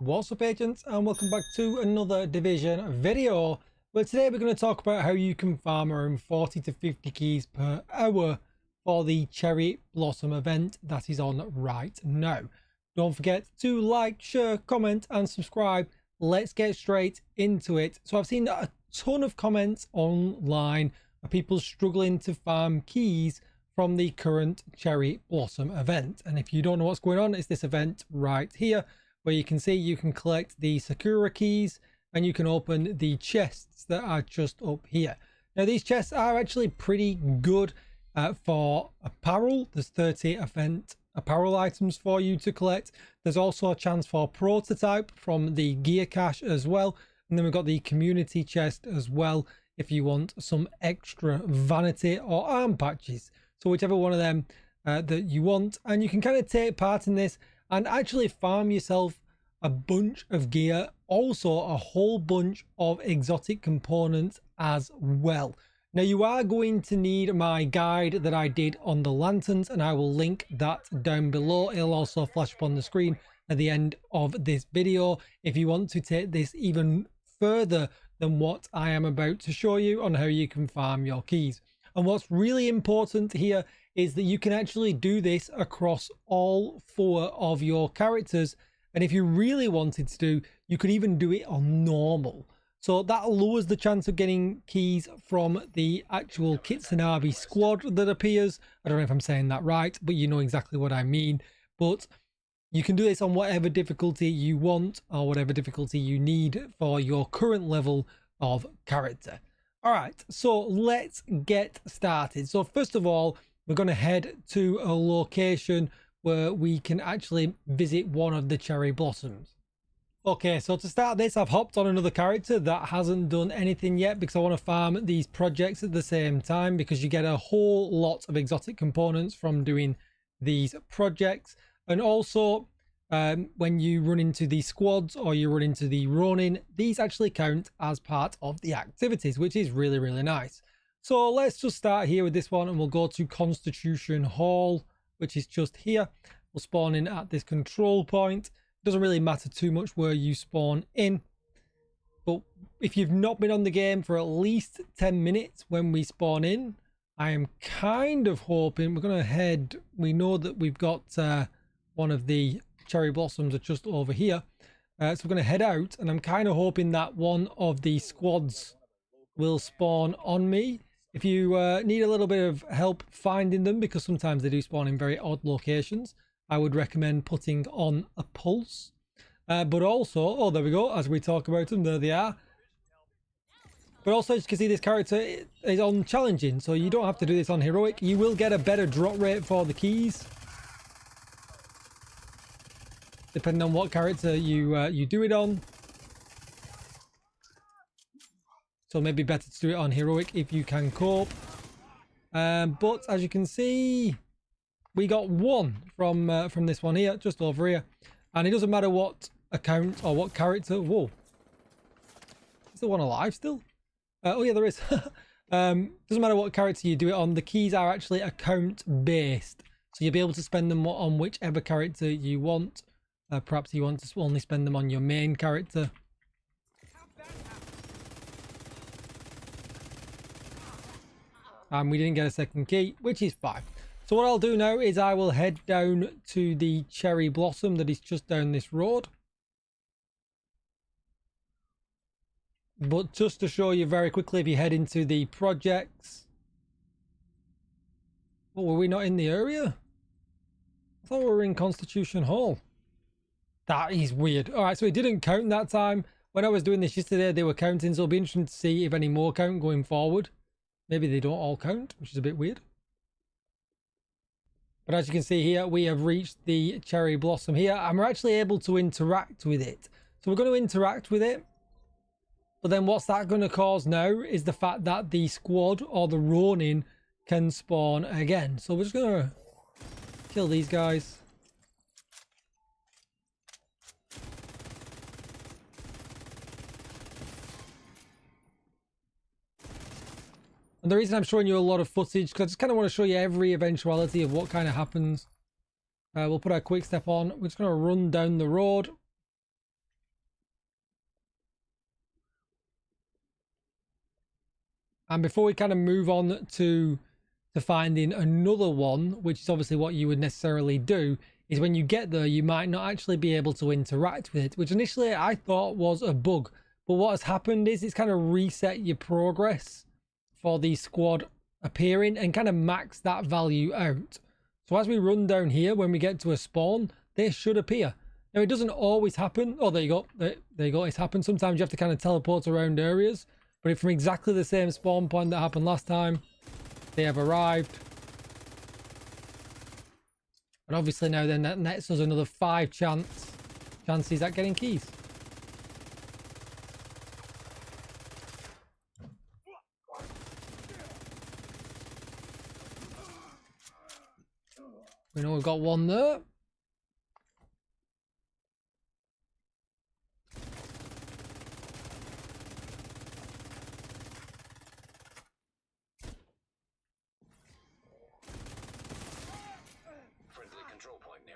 What's up, agents, and welcome back to another Division video, where today we're going to talk about how you can farm around 40 to 50 keys per hour for the Cherry Blossom event that is on right now. Don't forget to like, share, comment and subscribe. Let's get straight into it. So I've seen a ton of comments online of people struggling to farm keys from the current Cherry Blossom event, and if you don't know what's going on, it's this event right here where you can see you can collect the Sakura keys and you can open the chests that are just up here. Now these chests are actually pretty good for apparel. There's 30 event apparel items for you to collect. There's also a chance for prototype from the gear cache as well, and then we've got the community chest as well if you want some extra vanity or arm patches. So whichever one of them that you want, and you can kind of take part in this and actually farm yourself a bunch of gear, also a whole bunch of exotic components as well. Now you are going to need my guide that I did on the lanterns, and I will link that down below. It'll also flash up on the screen at the end of this video if you want to take this even further than what I am about to show you on how you can farm your keys. And what's really important here is that you can actually do this across all 4 of your characters. And if you really wanted to do, you could even do it on normal. So that lowers the chance of getting keys from the actual Kitsunabe squad that appears. I don't know if I'm saying that right, but you know exactly what I mean. But you can do this on whatever difficulty you want or whatever difficulty you need for your current level of character. All right, so let's get started. So first of all, we're going to head to a location where we can actually visit one of the cherry blossoms. Okay, so to start this, I've hopped on another character that hasn't done anything yet because I want to farm these projects at the same time, because you get a whole lot of exotic components from doing these projects. And also, when you run into the squads or you run into the Ronin, these actually count as part of the activities, which is really, really nice. So let's just start here with this one, and we'll go to Constitution Hall, which is just here. We'll spawn in at this control point. It doesn't really matter too much where you spawn in, but if you've not been on the game for at least 10 minutes when we spawn in, I am kind of hoping we're going to head. We know that we've got one of the cherry blossoms are just over here, so we're going to head out, and I'm kind of hoping that one of the squads will spawn on me. If you need a little bit of help finding them, because sometimes they do spawn in very odd locations, I would recommend putting on a pulse. But also, oh, there we go, as we talk about them, there they are. But also, as you can see, this character is on challenging, so you don't have to do this on heroic. You will get a better drop rate for the keys, depending on what character you do it on. So maybe better to do it on heroic if you can cope. But as you can see, we got 1 from this one here, just over here. And it doesn't matter what account or what character. Whoa. Is there one alive still? Oh yeah, there is. Doesn't matter what character you do it on. The keys are actually account based. So you'll be able to spend them on whichever character you want. Perhaps you want to only spend them on your main character. And we didn't get a second key, which is fine. So what I'll do now is I will head down to the cherry blossom that is just down this road. But just to show you very quickly, if you head into the projects. Oh, were we not in the area? I thought we were in Constitution Hall. That is weird. All right, so it didn't count that time. When I was doing this yesterday, they were counting, so it'll be interesting to see if any more count going forward. Maybe they don't all count, which is a bit weird. But as you can see here, we have reached the cherry blossom here, and we're actually able to interact with it. So we're going to interact with it. But then what's that going to cause now is the fact that the squad or the Ronin can spawn again. So we're just going to kill these guys. And the reason I'm showing you a lot of footage, because I just kind of want to show you every eventuality of what kind of happens. We'll put our quick step on. We're just going to run down the road. And before we kind of move on to finding another one, which is obviously what you would necessarily do, is when you get there, you might not actually be able to interact with it, which initially I thought was a bug. But what has happened is it's kind of reset your progress for the squad appearing and kind of max that value out. So as we run down here, when we get to a spawn, they should appear. Now, it doesn't always happen. Oh, there you go. There you go. It's happened. Sometimes you have to kind of teleport around areas. But if from exactly the same spawn point that happened last time, they have arrived. And obviously now then that nets us another 5 chances at getting keys. We know we've got one there.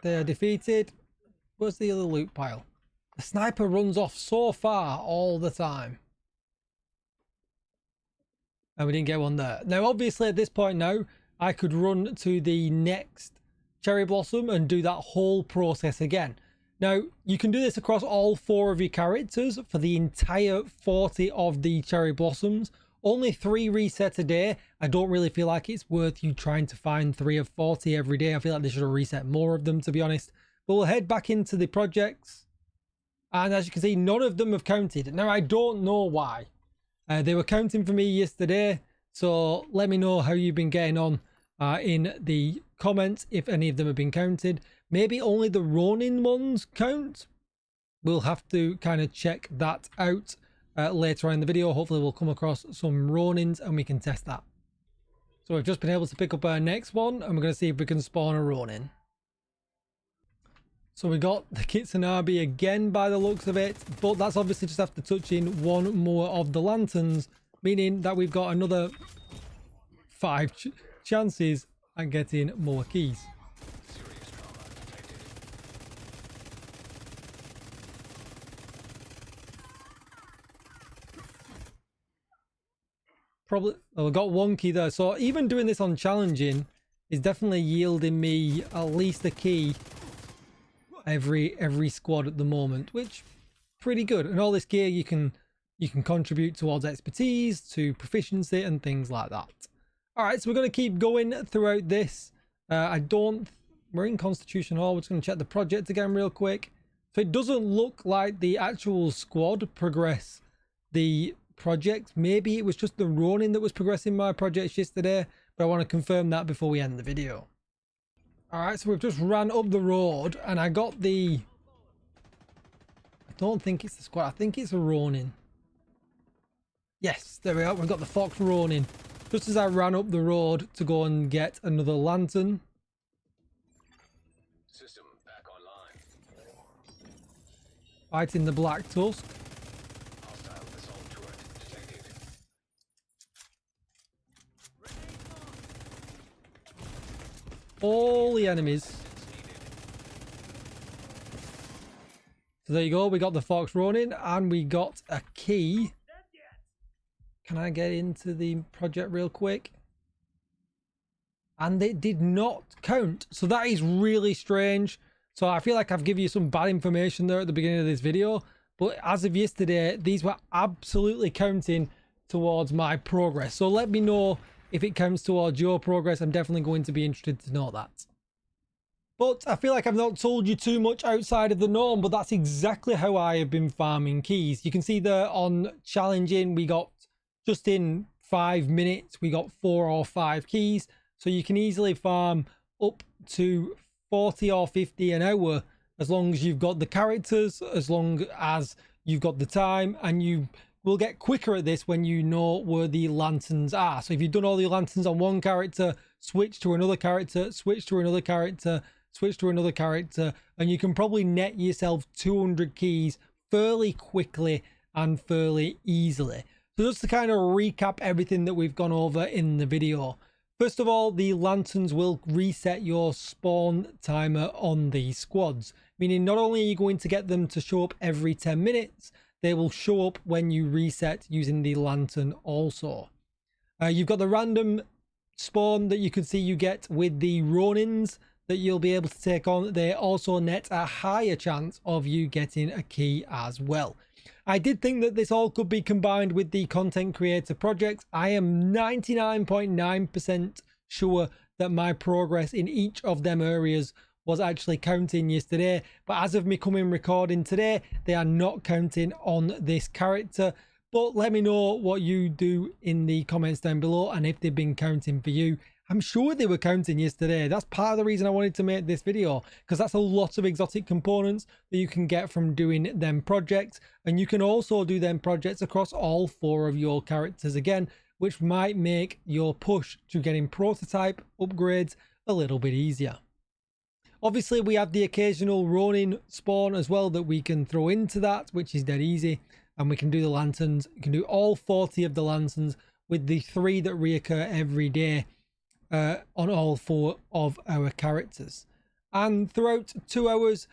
They are defeated. Where's the other loot pile? The sniper runs off so far all the time. And we didn't get one there. Now, obviously, at this point now, I could run to the next cherry blossom and do that whole process again. Now, you can do this across all 4 of your characters for the entire 40 of the cherry blossoms. Only 3 reset a day. I don't really feel like it's worth you trying to find 3 of 40 every day. I feel like they should have reset more of them, to be honest. But we'll head back into the projects. And as you can see, none of them have counted. Now, I don't know why. They were counting for me yesterday. So let me know how you've been getting on in the comments if any of them have been counted. Maybe only the Ronin ones count. We'll have to kind of check that out later on in the video. Hopefully we'll come across some Ronins and we can test that. So we've just been able to pick up our next one and we're going to see if we can spawn a Ronin. So we got the Kitsunabe again by the looks of it, but that's obviously just after touching 1 more of the lanterns, meaning that we've got another 5 chances at getting more keys. Probably, oh, I got 1 key there. So even doing this on challenging is definitely yielding me at least a key every squad at the moment, which pretty good. And all this gear you can contribute towards expertise, to proficiency and things like that. All right, so we're going to keep going throughout this. We're in Constitution Hall. We're just going to check the project again real quick. So it doesn't look like the actual squad progress the project. Maybe it was just the Ronin that was progressing my projects yesterday, but I want to confirm that before we end the video. All right, so we've just ran up the road and I got the, I don't think it's the squad. I think it's a Ronin. Yes, there we are. We've got the Fox Ronin. Just as I ran up the road to go and get another lantern. System back online. Fighting the Black Tusk. Hostile assault turret detected. All the enemies. So there you go. We got the Fox Ronin and we got a key. Can I get into the project real quick? And it did not count. So that is really strange. So I feel like I've given you some bad information there at the beginning of this video. But as of yesterday, these were absolutely counting towards my progress. So let me know if it counts towards your progress. I'm definitely going to be interested to know that. But I feel like I've not told you too much outside of the norm, but that's exactly how I have been farming keys. You can see there on challenging, we got just in 5 minutes, we got 4 or 5 keys. So you can easily farm up to 40 or 50 an hour as long as you've got the characters, as long as you've got the time, and you will get quicker at this when you know where the lanterns are. So if you've done all the lanterns on one character, switch to another character, switch to another character, switch to another character, and you can probably net yourself 200 keys fairly quickly and fairly easily. So just to kind of recap everything that we've gone over in the video. First of all, the lanterns will reset your spawn timer on the squads, meaning not only are you going to get them to show up every 10 minutes, they will show up when you reset using the lantern also. You've got the random spawn that you can see you get with the Ronins that you'll be able to take on. They also net a higher chance of you getting a key as well. I did think that this all could be combined with the content creator projects. I am 99.9% sure that my progress in each of them areas was actually counting yesterday, but as of me coming recording today, they are not counting on this character. But let me know what you do in the comments down below and if they've been counting for you. I'm sure they were counting yesterday. That's part of the reason I wanted to make this video, because that's a lot of exotic components that you can get from doing them projects. And you can also do them projects across all 4 of your characters again, which might make your push to getting prototype upgrades a little bit easier. Obviously, we have the occasional Ronin spawn as well that we can throw into that, which is dead easy. And we can do the lanterns. You can do all 40 of the lanterns with the 3 that reoccur every day on all 4 of our characters. And throughout 2 hours,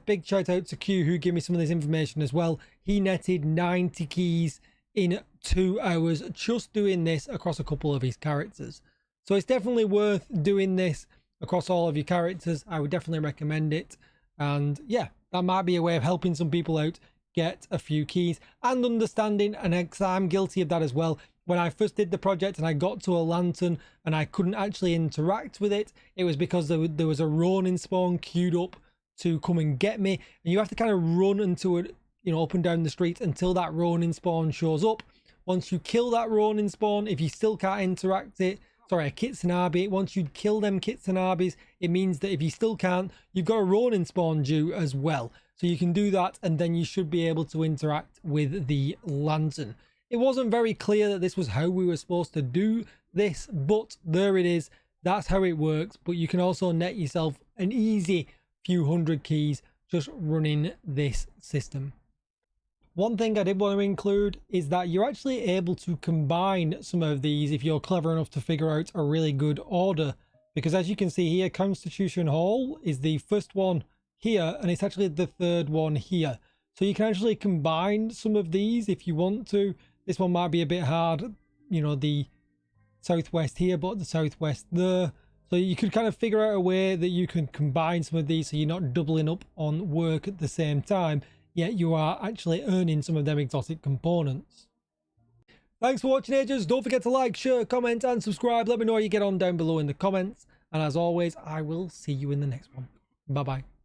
big shout out to Q who gave me some of this information as well. He netted 90 keys in 2 hours just doing this across a couple of his characters. So it's definitely worth doing this across all of your characters. I would definitely recommend it. And yeah, that might be a way of helping some people out get a few keys and understanding, and I'm guilty of that as well. When I first did the project and I got to a lantern and I couldn't actually interact with it, it was because there was a Ronin spawn queued up to come and get me, and you have to kind of run into it, you know, up and down the street until that Ronin spawn shows up. Once you kill that Ronin spawn, if you still can't interact it, sorry, a Kitsanabe, once you kill them Kitsanabes, it means that if you still can't, you've got a Ronin spawn due as well. So you can do that, and then you should be able to interact with the lantern. It wasn't very clear that this was how we were supposed to do this, but there it is. That's how it works. But you can also net yourself an easy few hundred keys just running this system. One thing I did want to include is that you're actually able to combine some of these if you're clever enough to figure out a really good order. Because as you can see here, Constitution Hall is the first one here, and it's actually the 3rd one here. So you can actually combine some of these if you want to. This one might be a bit hard, you know, the southwest here, but the southwest there. So you could kind of figure out a way that you can combine some of these so you're not doubling up on work at the same time, yet you are actually earning some of them exotic components. Thanks for watching, Agents. Don't forget to like, share, comment and subscribe. Let me know how you get on down below in the comments. And as always, I will see you in the next one. Bye bye.